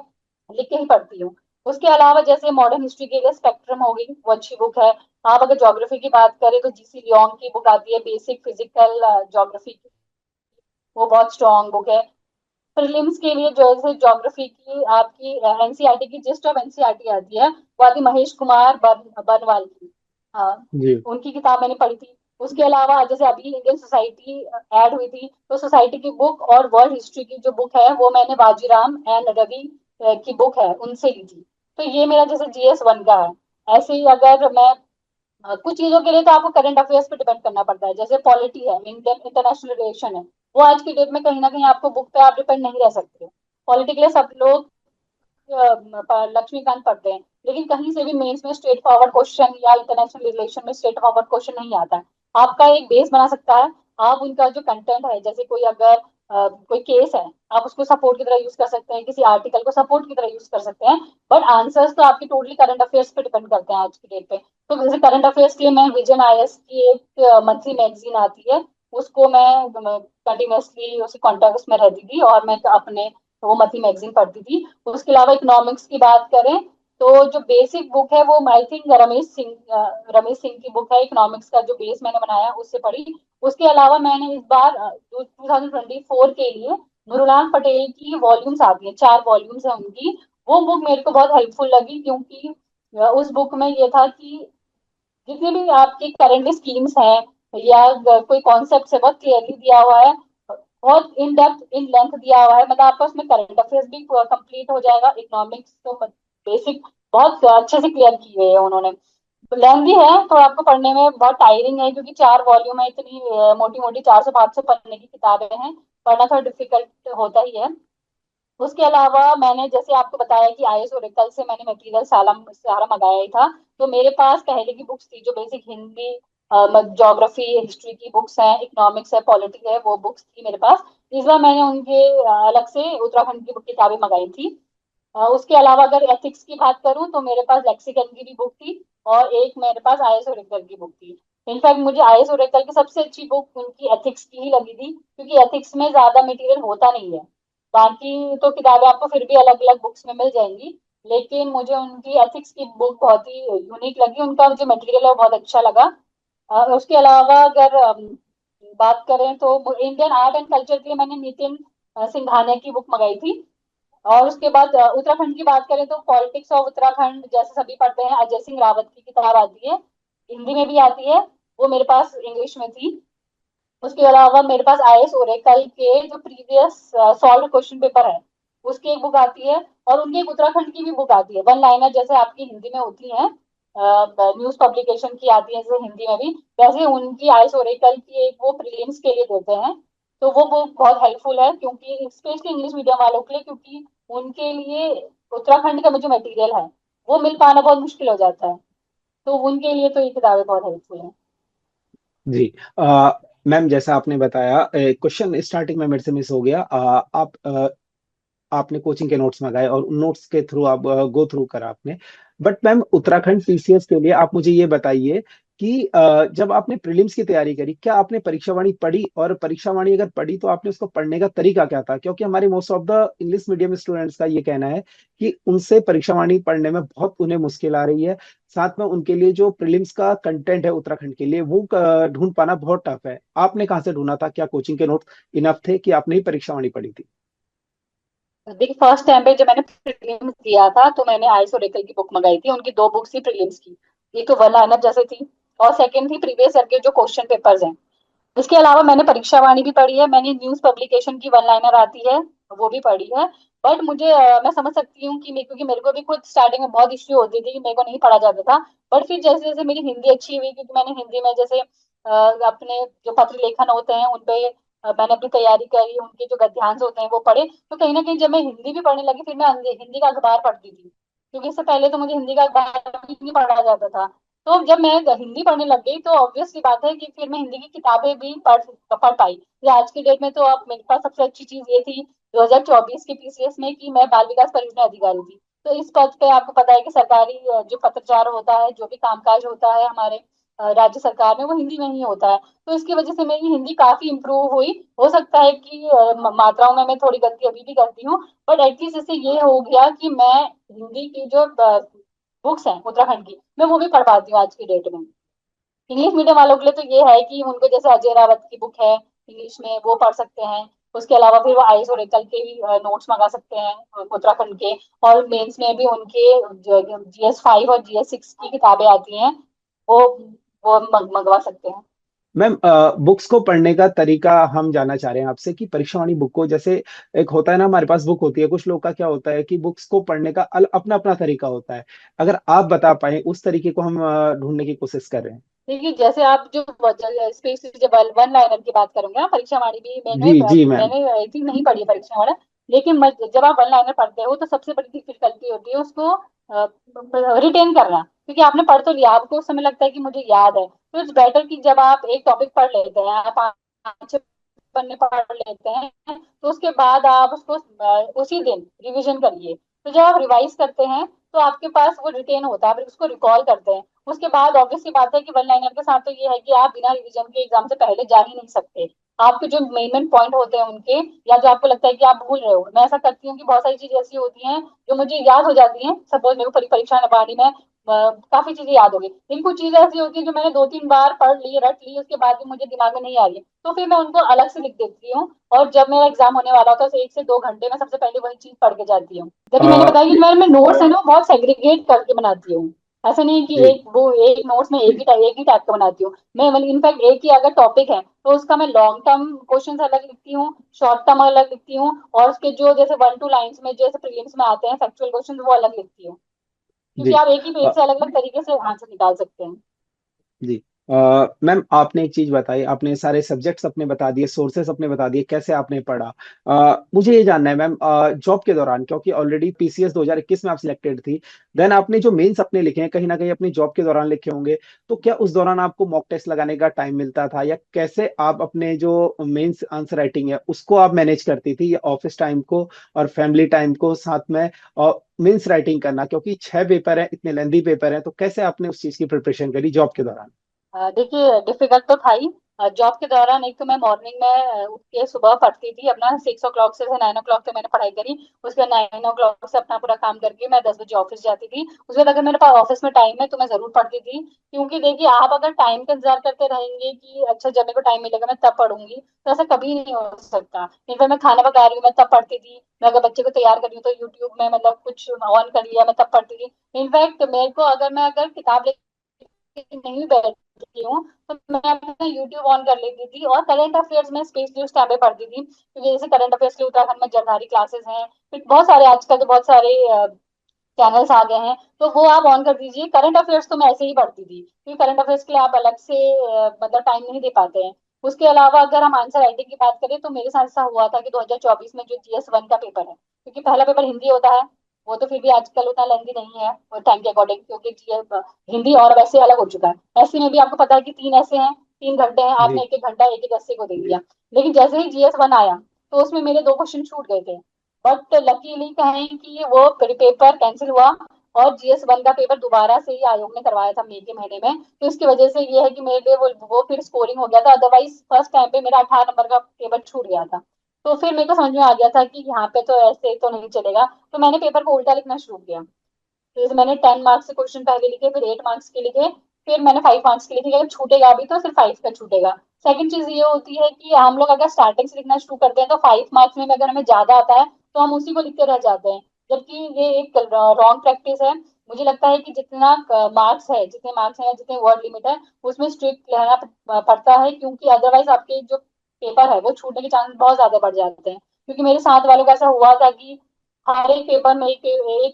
लिख के ही पढ़ती हूँ। उसके अलावा जैसे मॉडर्न हिस्ट्री के लिए स्पेक्ट्रम हो गई, वो अच्छी बुक है। आप अगर ज्योग्राफी की बात करें तो जीसी लियोंग की बुक आती है, बेसिक फिजिकल ज्योग्राफी की, वो बहुत स्ट्रॉन्ग बुक है। प्रीलिम्स के लिए जो है ज्योग्राफी की आपकी एनसीईआरटी की जिस्ट ऑफ एनसीईआरटी आती है, वो आती महेश कुमार बर्नवाल की। हाँ, जी। उनकी किताब मैंने पढ़ी थी। उसके अलावा जैसे अभी इंडियन सोसाइटी ऐड हुई थी, तो सोसाइटी की बुक और वर्ल्ड हिस्ट्री की जो बुक है वो मैंने बाजीराम एंड रवि की बुक है उनसे ली थी। तो ये मेरा जैसे जीएस 1 का है। ऐसे ही अगर मैं कुछ चीजों के लिए तो आपको करंट अफेयर्स पे डिपेंड करना पड़ता है, जैसे पॉलिटी है, इंडियन इंटरनेशनल रिलेशन है, वो आज की डेट में कहीं ना कहीं आपको बुक पे आप डिपेंड नहीं रह सकते। पॉलिटी के लिए सब लोग लक्ष्मीकांत पढ़ते हैं, लेकिन कहीं से भी मेंस में स्ट्रेट फॉरवर्ड क्वेश्चन या इंटरनेशनल रिलेशन में स्ट्रेट फॉरवर्ड क्वेश्चन नहीं आता है। आपका एक बेस बना सकता है। आप उनका जो कंटेंट है, जैसे कोई अगर कोई केस है, आप उसको सपोर्ट की तरह यूज कर सकते हैं, किसी आर्टिकल को सपोर्ट की तरह यूज कर सकते हैं। बट आंसर्स तो आपकी टोटली करंट अफेयर्स पे डिपेंड करते हैं आज की डेट पे। तो जैसे करंट अफेयर्स के लिए मैं विजन आईएएस की एक मंथली मैगजीन आती है, उसको मैं कंटिन्यूसली उसी कॉन्टेक्ट में रहती थी और मैं अपने वो मंथली मैगजीन पढ़ती थी। उसके अलावा इकोनॉमिक्स की बात करें तो जो बेसिक बुक है वो आई थिंक रमेश सिंह की बुक है, इकोनॉमिक्स का जो बेस मैंने बनाया उससे पढ़ी। उसके अलावा मैंने इस बार 2024 के लिए गुरुनानक पटेल की वॉल्यूम्स आती है, 4 वॉल्यूम्स है उनकी। वो बुक मेरे को बहुत हेल्पफुल लगी, क्योंकि उस बुक में ये था कि जितनी भी आपकी करंट स्कीम्स हैं या कोई कॉन्सेप्ट है, बहुत क्लियरली दिया हुआ है, बहुत इन डेप्थ इन लेंथ दिया हुआ है। मतलब आपका उसमें करंट अफेयर्स भी कंप्लीट हो जाएगा, इकोनॉमिक्स तो बेसिक बहुत अच्छे से क्लियर की हुई है उन्होंने। लेंदी है तो आपको पढ़ने में बहुत टायरिंग है, क्योंकि 4 वॉल्यूम है, इतनी मोटी मोटी 400-500 पन्ने की किताबें हैं, पढ़ना थोड़ा डिफिकल्ट होता ही है। उसके अलावा मैंने जैसे आपको बताया कि आईएएस ओरेकल से मैंने मटेरियल सारा मंगाया ही था। तो मेरे पास पहले की बुक्स थी जो बेसिक हिंदी, ज्योग्राफी, हिस्ट्री की बुक्स हैं, इकोनॉमिक्स है, पॉलिटी है, वो बुक्स थी मेरे पास। इस बार मैंने उनके अलग से उत्तराखंड की किताबें मंगाई थी। उसके अलावा अगर एथिक्स की बात करूं तो मेरे पास लेक्सिकन की भी बुक थी, और एक मेरे पास आईएएस ओरेकल की बुक थी। इनफैक्ट मुझे आईएएस ओरेकल की सबसे अच्छी बुक उनकी एथिक्स की ही लगी थी, क्योंकि एथिक्स में ज्यादा मटेरियल होता नहीं है। बाकी तो किताबें आपको फिर भी अलग अलग बुक्स में मिल जाएंगी, लेकिन मुझे उनकी एथिक्स की बुक बहुत ही यूनिक लगी, उनका जो मटेरियल है वो बहुत अच्छा लगा। उसके अलावा अगर बात करें तो इंडियन आर्ट एंड कल्चर के लिए मैंने नितिन सिंघानिया की बुक मंगाई थी। और उसके बाद उत्तराखंड की बात करें तो पॉलिटिक्स ऑफ उत्तराखंड जैसे सभी पढ़ते हैं, अजय सिंह रावत की किताब आती है, हिंदी में भी आती है, वो मेरे पास इंग्लिश में थी। उसके अलावा मेरे पास आईएएस ओरेकल के जो प्रीवियस सॉल्व क्वेश्चन पेपर है उसकी एक बुक आती है, और उनकी एक उत्तराखंड की भी बुक आती है, वन लाइनर जैसे आपकी हिंदी में होती है, न्यूज पब्लिकेशन की आती है जैसे हिंदी में भी, वैसे उनकी आईएएस ओरेकल की एक वो प्रीलिम्स के लिए देते हैं। तो वो बुक बहुत हेल्पफुल है, क्योंकि स्पेशली इंग्लिश मीडियम वालों के लिए, क्योंकि उनके लिए उत्तराखंड का जो मटेरियल है वो मिल पाना बहुत मुश्किल हो जाता है। तो उनके लिए तो ये किताबें बहुत हेल्पफुल है। जी। मैम, जैसा आपने बताया, क्वेश्चन स्टार्टिंग में मेरे से मिस हो गया। आपने कोचिंग के नोट्स मंगाए और उन नोट्स के थ्रू आप गो थ्रू करा आपने। बट मैम, उत्तराखंड पीसीएस के लिए आप मुझे ये बताइए कि जब आपने प्रीलिम्स की तैयारी करी, क्या आपने परीक्षा वाणी पढ़ी? और परीक्षा वाणी अगर पढ़ी तो आपने उसको पढ़ने का तरीका क्या था? क्योंकि हमारे most of the English medium students का ये कहना है कि उनसे परीक्षा वाणी पढ़ने में बहुत उन्हें मुश्किल आ रही है। साथ में उनके लिए जो प्रीलिम्स का कंटेंट है उत्तराखंड के लिए, वो ढूंढ पाना बहुत टफ है। आपने कहाँ से ढूंढा था? क्या कोचिंग के नोट्स इनफ थे कि आपने ही परीक्षा वाणी पढ़ी थी? देखिए, फर्स्ट टाइम पे जब मैंने प्रीलिम्स दिया था तो मैंने आइस ओरेकल की बुक मंगाई थी, उनकी 2 बुक्स थी प्रीलिम्स की। एक तो वन लाइनर जैसे थी, और सेकंड थी प्रीवियस ईयर के जो क्वेश्चन पेपर्स हैं। इसके अलावा मैंने परीक्षा वाणी भी पढ़ी है, मैंने न्यूज पब्लिकेशन की वन लाइनर आती है वो भी पढ़ी है। बट मुझे मैं समझ सकती हूँ कि क्योंकि मेरे को भी खुद स्टार्टिंग में बहुत इश्यू होती थी कि मेरे को नहीं पढ़ा जाता था। बट फिर जैसे जैसे मेरी हिंदी अच्छी हुई, क्योंकि मैंने हिंदी में जैसे अपने जो पत्र लेखन होते हैं उन पे मैंने अपनी तैयारी करी, उनके जो गद्यांश होते हैं वो पढ़े, तो कहीं ना कहीं जब मैं हिंदी भी पढ़ने लगी फिर मैं हिंदी का अखबार पढ़ती थी, क्योंकि इससे पहले तो मुझे हिंदी का अखबार भी नहीं पढ़ा जाता था। तो जब मैं हिंदी पढ़ने लग गई तो ऑब्वियस सी बात है कि फिर मैं हिंदी की किताबें भी पढ़ पाई। ये आज की डेट में तो अब मेरे पास सबसे अच्छी चीज ये थी 2024 के पीसीएस में कि मैं बाल विकास परियोजना अधिकारी थी। तो इस पद पे आपको पता है कि सरकारी जो पत्रचार होता है, जो भी कामकाज होता है हमारे राज्य सरकार में, वो हिंदी में ही होता है। तो इसकी वजह से मेरी हिंदी काफी इंप्रूव हुई। हो सकता है कि मात्राओं में मैं थोड़ी गलती अभी भी करती हूँ, बट एटलीस्ट इससे ये हो गया कि मैं हिंदी की जो बुक्स हैं उत्तराखंड की, मैं वो भी पढ़ पाती हूँ आज की डेट में। इंग्लिश मीडियम वालों के लिए तो ये है कि उनको जैसे अजय रावत की बुक है इंग्लिश में, वो पढ़ सकते हैं। उसके अलावा फिर वो आईएएस और एकल के भी नोट्स मंगा सकते हैं उत्तराखंड के। और मेंस में भी उनके GS 5 और GS 6 की किताबें आती हैं, वो वो मंगवा सकते हैं। मैम, बुक्स को पढ़ने का तरीका हम जानना चाह रहे हैं आपसे कि परीक्षा वाणी बुक को, जैसे एक होता है ना, हमारे पास बुक होती है, कुछ लोग का क्या होता है कि बुक्स को पढ़ने का अपना अपना तरीका होता है। अगर आप बता पाए उस तरीके को हम ढूंढने की कोशिश कर रहे हैं। देखिए जैसे आप जो स्पेस जब वन लाइनर की बात करेंगे ना, परीक्षा वाणी भी मैंने जी जी मैम। मैंने आई थिंक नहीं पढ़ी है परीक्षा वाला। लेकिन जब आप वन लाइनर पढ़ते हो तो सबसे बड़ी डिफिकल्टी होती है उसको रिटेन करना, क्योंकि आपने पढ़ तो लिया, आपको उस समय लगता है कि मुझे याद है। तो इट्स बेटर कि जब आप एक टॉपिक पढ़ लेते हैं, आप 5-6 पन्ने पढ़ लेते हैं, तो उसके बाद आप उसको उसी दिन रिवीजन करिए। तो जब आप रिवाइज करते हैं तो आपके पास वो रिटेन होता है, आप उसको रिकॉल करते हैं। उसके बाद ऑब्वियस सी बात है कि वन लाइनर के साथ तो ये है कि आप बिना रिवीजन के एग्जाम से पहले जा ही नहीं सकते। आपके जो मेन मेन पॉइंट होते हैं उनके, या जो आपको लगता है कि आप भूल रहे हो, मैं ऐसा करती हूँ कि बहुत सारी चीजें ऐसी होती हैं जो मुझे याद हो जाती हैं। सपोज मेरे को परीक्षा पानी में काफी चीजें याद हो गई, लेकिन कुछ चीजें ऐसी होती है जो मैंने 2-3 बार पढ़ ली, रट ली, उसके बाद भी मुझे दिमाग में नहीं आ रही है, तो फिर मैं उनको अलग से लिख देती हूँ। और जब मेरा एग्जाम होने वाला होता है तो 1 से 2 घंटे में सबसे पहले वही चीज पढ़ के जाती हूँ। जबकि मैंने बताया कि मैं नोट्स है ना वो बहुत सेग्रीगेट करके बनाती हूँ। ऐसा नहीं है कि जी एक नोट्स में एक ही टाइप का बनाती हूँ मैं, मतलब इनफैक्ट एक ही अगर टॉपिक है तो उसका मैं लॉन्ग टर्म क्वेश्चन अलग लिखती हूँ, शॉर्ट टर्म अलग लिखती हूँ, और उसके जो जैसे 1-2 लाइन्स में जैसे प्रीलिम्स में आते हैं फैक्चुअल क्वेश्चन वो अलग लिखती हूँ, क्योंकि जी। आप एक ही पेज से अलग अलग तरीके से आंसर निकाल सकते हैं। जी। मैम, आपने एक चीज बताई, आपने सारे सब्जेक्ट्स अपने बता दिए, सोर्सेस अपने बता दिए, कैसे आपने पढ़ा। मुझे ये जानना है मैम, जॉब के दौरान, क्योंकि ऑलरेडी पीसीएस 2021 में आप सिलेक्टेड थी, देन आपने जो मेंस अपने लिखे हैं कहीं ना कहीं अपनी जॉब के दौरान लिखे होंगे, तो क्या उस दौरान आपको मॉक टेस्ट लगाने का टाइम मिलता था, या कैसे आप अपने जो मेंस आंसर राइटिंग है उसको आप मैनेज करती थी, या ऑफिस टाइम को और फैमिली टाइम को साथ में और मेंस राइटिंग करना, क्योंकि 6 पेपर हैं, इतने लेंदी पेपर हैं, तो कैसे आपने उस चीज की प्रिपरेशन करी जॉब के दौरान। देखिए डिफिकल्ट तो था ही। जॉब के दौरान एक तो मैं मॉर्निंग में उठ के सुबह पढ़ती थी अपना 6 o'clock से 9 o'clock तक मैंने पढ़ाई करी। उसके 9 o'clock से अपना पूरा काम करके मैं 10 बजे ऑफिस जाती थी। उसके बाद अगर मेरे पास ऑफिस में टाइम है तो मैं जरूर पढ़ती थी, क्योंकि देखिए आप अगर टाइम का इंतजार करते रहेंगे कि अच्छा जब मेरे को टाइम मिलेगा मैं तब पढ़ूंगी, तो ऐसा कभी नहीं हो सकता। इनफैक्ट मैं खाना पका रही हूँ मैं तब पढ़ती थी, मैं अगर बच्चे को तैयार कर रही हूँ तो यूट्यूब में मतलब कुछ ऑन कर लिया मैं तब पढ़ती थी। इनफैक्ट मेरे को अगर किताब नहीं बैठती हूँ तो मैं अपना यूट्यूब ऑन कर लेती थी, और करंट अफेयर्स में स्पेस न्यूज टैबे पढ़ती थी, क्योंकि जैसे करंट अफेयर्स के उत्तराखंड में जरधारी क्लासेस हैं, फिर बहुत सारे आजकल तो बहुत सारे चैनल्स आ गए हैं, तो वो आप ऑन कर दीजिए। करंट अफेयर्स तो मैं ऐसे ही पढ़ती थी, क्योंकि करंट अफेयर्स के लिए आप अलग से मतलब टाइम नहीं दे पाते हैं। उसके अलावा अगर हम आंसर राइटिंग की बात करें तो मेरे साथ ऐसा हुआ था कि 2024 में जो GS 1 का पेपर है, क्योंकि पहला पेपर हिंदी होता है, वो तो फिर भी आजकल उतना लेंदी नहीं है वो टाइम के अकॉर्डिंग, क्योंकि GS हिंदी और वैसे अलग हो चुका है। ऐसे में भी आपको पता है कि 3 ऐसे हैं, 3 घंटे हैं, आपने जी एक एक घंटा एक एक ऐसे को दे दिया। लेकिन जैसे ही GS 1 आया तो उसमें मेरे 2 क्वेश्चन छूट गए थे। बट लकीली कहें कि वो पेपर कैंसिल हुआ, और GS 1 का पेपर दोबारा से ही आयोग ने करवाया था मई के महीने में, तो इसकी वजह से ये है कि मेरे लिए वो फिर स्कोरिंग हो गया था। अदरवाइज फर्स्ट टाइम पे मेरा 18 नंबर का पेपर छूट गया था। तो फिर मेरे को समझ में आ गया था कि यहाँ पे तो ऐसे तो नहीं चलेगा, तो मैंने पेपर को उल्टा लिखना शुरू किया। तो जैसे मैंने 10 मार्क्स के क्वेश्चन पहले लिखे, फिर 8 मार्क्स के लिखे, फिर मैंने 5 मार्क्स के लिखे, अगर छूटेगा अभी तो सिर्फ 5 का छूटेगा। सेकंड चीज ये होती है कि हम लोग अगर स्टार्टिंग से लिखना शुरू करते हैं तो 5 मार्क्स में भी अगर हमें ज्यादा आता है तो हम उसी को लिखते रह जाते हैं, जबकि ये एक रॉन्ग प्रैक्टिस है। मुझे लगता है कि जितना मार्क्स है, जितने मार्क्स हैं, जितने वर्ड लिमिट है, उसमें स्ट्रिक्ट रहना पड़ता है, क्योंकि अदरवाइज आपके जो पेपर है वो छूटने के चांस बहुत ज्यादा बढ़ जाते हैं। क्योंकि मेरे साथ वालों का ऐसा हुआ था कि हर एक पेपर में एक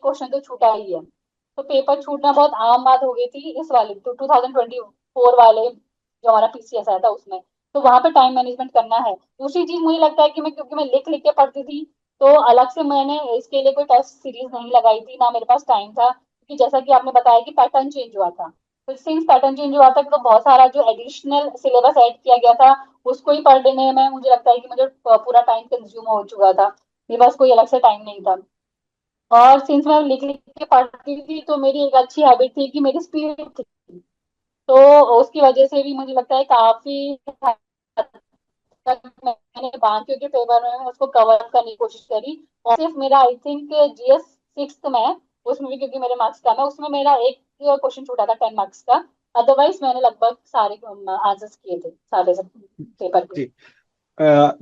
क्वेश्चन तो छूटा ही है। तो पेपर छूटना बहुत आम बात हो गई थी इस वाले 2024 वाले जो हमारा पीसीएस आया था उसमें। तो वहां पे टाइम मैनेजमेंट करना है। दूसरी चीज मुझे लगता है कि मैं, क्योंकि मैं लिख लिख के पढ़ती थी, तो अलग से मैंने इसके लिए कोई टेस्ट सीरीज नहीं लगाई थी, ना मेरे पास टाइम था, क्योंकि जैसा कि आपने बताया कि पैटर्न चेंज हुआ था। तो सिंस पैटर्न चेंज हुआ था तो बहुत सारा जो एडिशनल सिलेबस ऐड किया गया था उसको ही पढ़ने में मुझे लगता है कि मुझे पूरा टाइम कंज्यूम हो चुका था। मेरे पास कोई अलग से टाइम नहीं था। और सिंस मैं लिख लिख के पढ़ती थी तो मेरी एक अच्छी हैबिट थी कि मेरी स्पीड थी। तो उसकी वजह से भी मुझे लगता है काफी हद तक मैंने बाकियों के पेपर में उसको कवर करने की कोशिश करी। और सिर्फ मेरा आई थिंक जीएस सिक्स में, उसमें भी क्योंकि मेरे मार्क्स कम है, उसमें मेरा एक क्वेश्चन छूटा था 10 मार्क्स का। अदरवाइज मैंने लगभग सारे आंसर्स किए थे, सारे सब पेपर के। जी।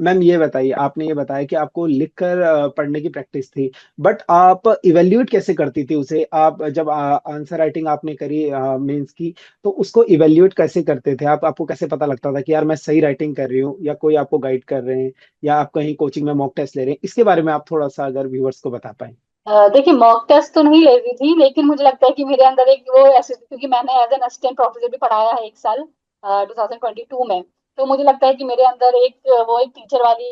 मैम ये बताइए, आपने ये बताया कि आपको लिखकर पढ़ने की प्रैक्टिस थी, बट आप इवेल्युएट कैसे करती थी उसे? आप जब आंसर राइटिंग आपने करी मेंस की, तो उसको इवेल्युएट कैसे करते थे आप? आपको कैसे पता लगता था कि यार मैं सही राइटिंग कर रही हूँ, या कोई आपको गाइड कर रहे हैं, या आप कहीं कोचिंग में मॉक टेस्ट ले रहे हैं? इसके बारे में आप थोड़ा सा अगर व्यूअर्स को बता पाए। देखिए, मॉक टेस्ट तो नहीं ले रही थी, लेकिन मुझे लगता है कि मेरे अंदर एक वो ऐसे, क्योंकि मैंने एज एन असिस्टेंट प्रोफेसर भी पढ़ाया है एक साल 2022 में। तो मुझे लगता है कि मेरे अंदर एक टीचर वाली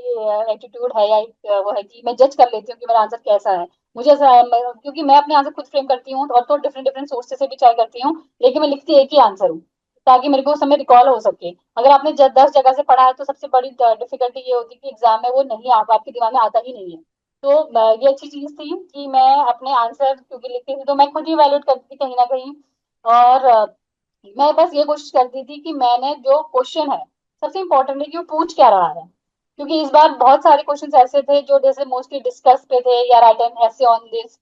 एटीट्यूड है, या एक वो है कि मैं जज कर लेती हूँ कि मेरा आंसर कैसा है। मुझे ऐसा है, क्योंकि मैं अपने आंसर खुद फ्रेम करती हूँ, और तो डिफरेंट डिफरेंट सोर्सेस से भी ट्राई करती हूँ, लेकिन मैं लिखती एक ही आंसर हूँ, ताकि मेरे को उस समय रिकॉल हो सके। अगर आपने 10 जगह से पढ़ा है तो सबसे बड़ी डिफिकल्टी ये होती है कि एग्जाम में वो नहीं आपके दिमाग में आता ही नहीं है। तो ये अच्छी चीज थी कि मैं अपने आंसर क्योंकि लिखती थी तो मैं खुद ही वैल्यूएट करती थी कहीं ना कहीं। और मैं बस ये कोशिश करती थी कि मैंने जो क्वेश्चन है, सबसे इंपॉर्टेंट है कि वो पूछ क्या रहा है। क्योंकि इस बार बहुत सारे क्वेश्चन ऐसे थे जो जैसे मोस्टली डिस्कस पे थे, या राइट एन ऐसे ऑन दिस,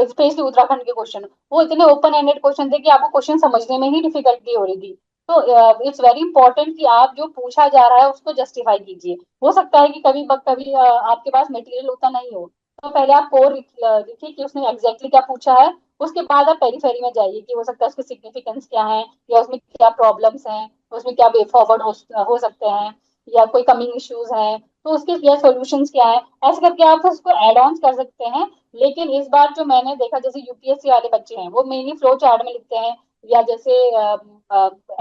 स्पेशली उत्तराखंड के क्वेश्चन, वो इतने ओपन एंडेड क्वेश्चन थे कि आपको क्वेश्चन समझने में ही डिफिकल्टी हो रही थी। तो इट्स वेरी इंपॉर्टेंट कि आप जो पूछा जा रहा है उसको जस्टिफाई कीजिए। हो सकता है कि कभी कभी आपके पास मटेरियल उतना नहीं हो, तो पहले आप कोर लिखिए कि उसने एग्जैक्टली क्या पूछा है। उसके बाद आप पेरीफेरी में जाइए कि हो सकता है उसके सिग्निफिकेंस क्या है, या उसमें क्या प्रॉब्लम्स हैं, उसमें क्या वे फॉरवर्ड हो सकते हैं, या कोई कमिंग इश्यूज हैं, तो उसके क्या सॉल्यूशंस क्या है। ऐसे करके आप उसको एड ऑन कर सकते हैं। लेकिन इस बार जो मैंने देखा, जैसे यूपीएससी वाले बच्चे हैं वो मेनली फ्लो चार्ट में लिखते हैं, या जैसे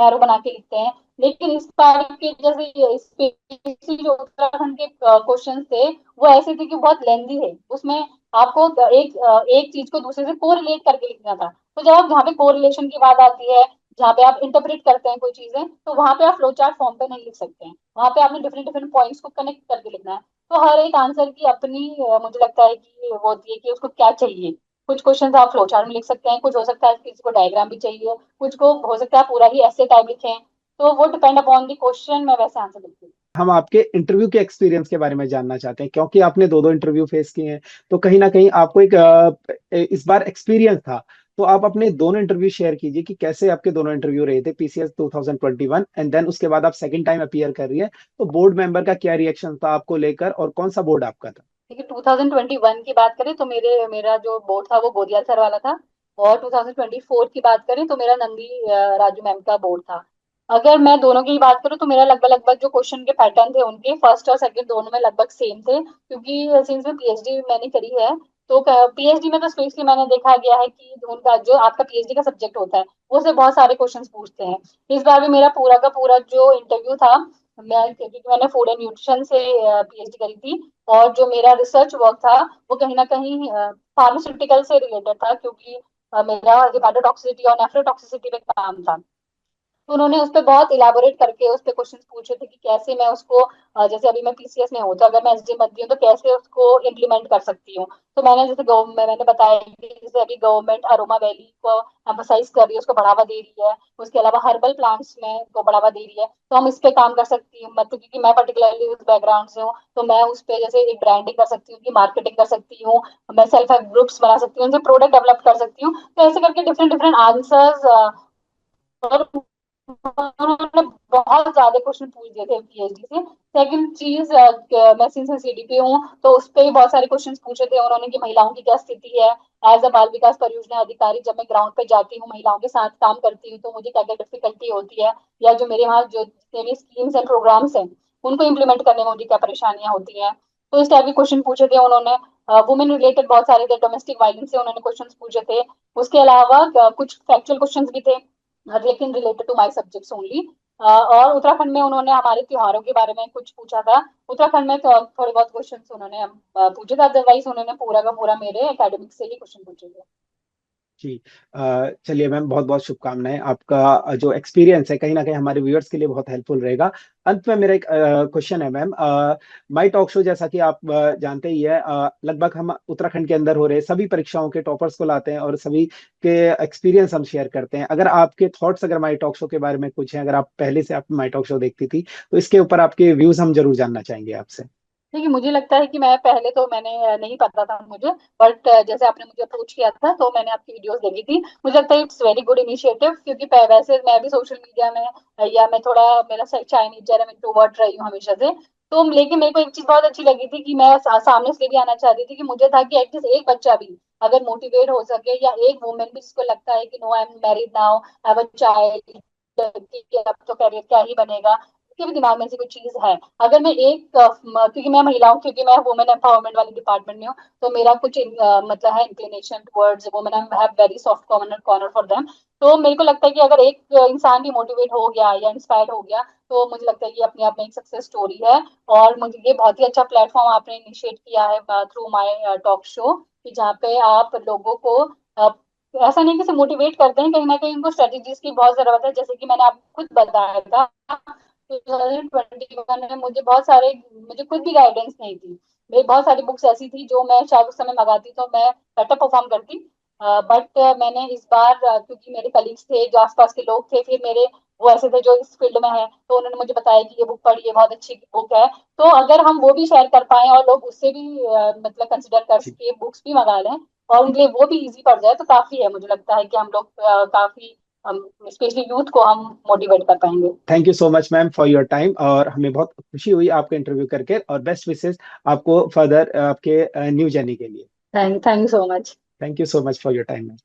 एरो बना के लिखते हैं। लेकिन इस बार के जैसे स्पेशली जो उत्तराखंड के क्वेश्चन थे, वो ऐसे थे कि बहुत लेंदी है। उसमें आपको एक चीज को दूसरे से कोरिलेट करके लिखना था। तो जब आप जहाँ पे कोरिलेशन की बात आती है, जहाँ पे आप इंटरप्रेट करते हैं कोई चीजें, तो वहां पे आप फ्लो चार्ट फॉर्म पे नहीं लिख सकते हैं। वहां पे आपने डिफरेंट डिफरेंट पॉइंट्स को कनेक्ट करके लिखना है। तो हर एक आंसर की अपनी मुझे लगता है कि वो होती है कि उसको क्या चाहिए। कुछ क्वेश्चन आप फ्लो चार्ट में लिख सकते हैं, कुछ हो सकता है किसी को डायग्राम भी चाहिए, कुछ को हो सकता है पूरा ही ऐसे टाइप लिखें। तो वो डिपेंड अपॉन दी क्वेश्चन, मैं वैसे आंसर लिखती हूँ। हम आपके इंटरव्यू के एक्सपीरियंस के बारे में जानना चाहते हैं, क्योंकि आपने दो दो इंटरव्यू फेस किए हैं, तो कहीं ना कहीं आपको एक इस बार एक्सपीरियंस था। तो आप अपने दोनों इंटरव्यू शेयर कीजिए कि कैसे आपके दोनों इंटरव्यू रहे थे पीसीएस 2021, एंड देन उसके बाद आप सेकंड टाइम अपीयर कर रही है, तो बोर्ड मेंबर का क्या रिएक्शन था आपको लेकर, और कौन सा बोर्ड आपका था? देखिए, 2021 की बात करें तो मेरा जो बोर्ड था वो गोदियाल सर वाला था। और 2024 की बात करें तो मेरा नंदी राजू मैम का बोर्ड था। अगर मैं दोनों की बात करूँ तो मेरा लगभग लगभग जो क्वेश्चन के पैटर्न थे उनके फर्स्ट और सेकंड दोनों में लगभग सेम थे, क्योंकि सिंस में पीएचडी मैंने करी है। तो पीएचडी में तो स्पेशली मैंने देखा गया है कि उनका जो आपका पीएचडी का सब्जेक्ट होता है उससे बहुत सारे क्वेश्चन पूछते हैं। इस बार भी मेरा पूरा का पूरा जो इंटरव्यू था, क्योंकि मैंने फूड एंड न्यूट्रिशन से पीएचडी करी थी, और जो मेरा रिसर्च वर्क था वो कहीं ना कहीं फार्मास्यूटिकल से रिलेटेड था, क्योंकि मेरा हेपाटोटॉक्सिसिटी और नेफ्रोटॉक्सिसिटी पे काम था। तो उन्होंने उस पर बहुत इलाबोरेट करके उस पर क्वेश्चन पूछे थे कि कैसे मैं उसको जैसे अभी मैं पीसीएस में हूँ तो अगर मैं एसडी बनती हूँ तो कैसे उसको इम्प्लीमेंट कर सकती हूँ। तो मैंने जैसे गवर्नमेंट मैंने बताया कि जैसे अभी गवर्नमेंट अरोमा वैली को एम्फोसाइज कर रही है, उसको बढ़ावा दे रही है। उसके अलावा हर्बल प्लांट्स में को बढ़ावा दे रही है, तो हम इस पे काम कर सकती हूँ। मतलब क्योंकि मैं पर्टिकुलरली उस बैकग्राउंड से हूँ, तो मैं उस पे जैसे एक ब्रांडिंग कर सकती हूँ, की मार्केटिंग कर सकती हूँ, मैं सेल्फ हेल्प ग्रुप्स बना सकती हूँ, उनसे प्रोडक्ट डेवलप कर सकती हूँ। तो ऐसे करके डिफरेंट डिफरेंट आंसर्स उन्होंने बहुत ज्यादा क्वेश्चन पूछ दिए थे पीएचडी से। सेकंड चीज, मैं सिंस सीडीपी हूँ तो उस पे भी बहुत सारे क्वेश्चन पूछे थे उन्होंने कि महिलाओं की क्या स्थिति है। एज अ बाल विकास परियोजना अधिकारी जब मैं ग्राउंड पे जाती हूँ महिलाओं के साथ काम करती हूँ तो मुझे क्या क्या डिफिकल्टी होती है, या जो मेरे वहाँ जो जितने भी स्कीम्स एंड प्रोग्राम्स हैं उनको इम्प्लीमेंट करने में मुझे क्या परेशानियां होती हैं। तो इस टाइप के क्वेश्चन पूछे थे उन्होंने। वुमेन रिलेटेड बहुत सारे थे, डोमेस्टिक वायलेंस से उन्होंने क्वेश्चन पूछे थे। उसके अलावा कुछ फैक्चुअल क्वेश्चन भी थे, लेकिन related to my subjects only. और उत्तराखंड में उन्होंने हमारे त्योहारों के बारे में कुछ पूछा था। उत्तराखंड में तो थोड़े बहुत क्वेश्चन उन्होंने पूछे थे, अदरवाइज उन्होंने पूरा का पूरा मेरे एकेडमिक से ही क्वेश्चन पूछे थे। जी। चलिए मैम, बहुत बहुत शुभकामनाएं। आपका जो एक्सपीरियंस है कहीं ना कहीं हमारे व्यूअर्स के लिए बहुत हेल्पफुल रहेगा। अंत में मेरा एक क्वेश्चन है मैम। माई टॉक शो जैसा कि आप जानते ही है, लगभग हम उत्तराखंड के अंदर हो रहे सभी परीक्षाओं के टॉपर्स को लाते हैं और सभी के एक्सपीरियंस हम शेयर करते हैं। अगर आपके थॉट्स अगर माई टॉक शो के बारे में कुछ है, अगर आप पहले से आप माई टॉक शो देखती थी, तो इसके ऊपर आपके व्यूज हम जरूर जानना चाहेंगे आपसे। देखिए, मुझे लगता है कि मैं पहले तो मैंने नहीं पता था मुझे, बट जैसे आपने मुझे अप्रोच किया था तो मैंने आपकी वीडियोस देखी थी। मुझे लगता है इट्स वेरी गुड इनिशिएटिव, क्योंकि वैसे मैं भी सोशल मीडिया में या मैं थोड़ा मेरा चाइनीज जरा मैं इंट्रोवर्ट रही हूँ हमेशा से। तो लेकिन मेरे को एक चीज बहुत अच्छी लगी थी कि मैं सामने से भी आना चाहती थी कि मुझे था कि एटलीस्ट एक बच्चा भी अगर मोटिवेट हो सके, या एक वुमेन भी जिसको लगता है कि no I am married now, I have a child, कि अब तो करियर क्या ही बनेगा, उसके भी दिमाग में ऐसी कोई चीज है। अगर मैं एक क्योंकि मैं महिला हूँ, क्योंकि मैं वुमेन एम्पावरमेंट वाले डिपार्टमेंट में हूँ, तो मेरा कुछ मतलब है inclination towards women, I have very soft corner corner for them. तो मेरे को लगता है कि अगर एक इंसान भी मोटिवेट हो गया या इंस्पायर हो गया तो मुझे लगता है कि अपने आप में एक सक्सेस स्टोरी है। और मुझे ये बहुत ही अच्छा प्लेटफॉर्म आपने इनिशिएट किया है थ्रू माय टॉक शो, कि जहाँ पे आप लोगों को ऐसा नहीं कि सिर्फ मोटिवेट करते हैं, कहीं ना कहीं उनको स्ट्रेटेजीज की बहुत जरूरत है। जैसे कि मैंने आपको खुद बताया था 2021 में मुझे खुद भी गाइडेंस नहीं थी। मेरी बहुत सारी बुक्स ऐसी थी जो मैं शायद उस समय मंगाती तो मैं बेटर परफॉर्म करती। बट मैंने इस बार क्योंकि मेरे कलीग्स थे, जो आसपास के लोग थे, फिर मेरे वो ऐसे थे जो इस फील्ड में है, तो उन्होंने मुझे बताया कि ये बुक पढ़िए, बहुत अच्छी बुक है। तो अगर हम वो भी शेयर कर पाए और लोग उससे भी मतलब कंसिडर करके बुक्स भी मंगा लें और उनके लिए वो भी इजी पड़ जाए, तो काफी है। मुझे लगता है कि हम लोग काफी स्पेशली यूथ को हम मोटिवेट कर पाएंगे। Thank you so much ma'am for your time, और हमें बहुत खुशी हुई आपका इंटरव्यू करके, और बेस्ट विशेस आपको फर्दर आपके न्यू जर्नी के लिए। Thank you so much. Thank you so much for your time.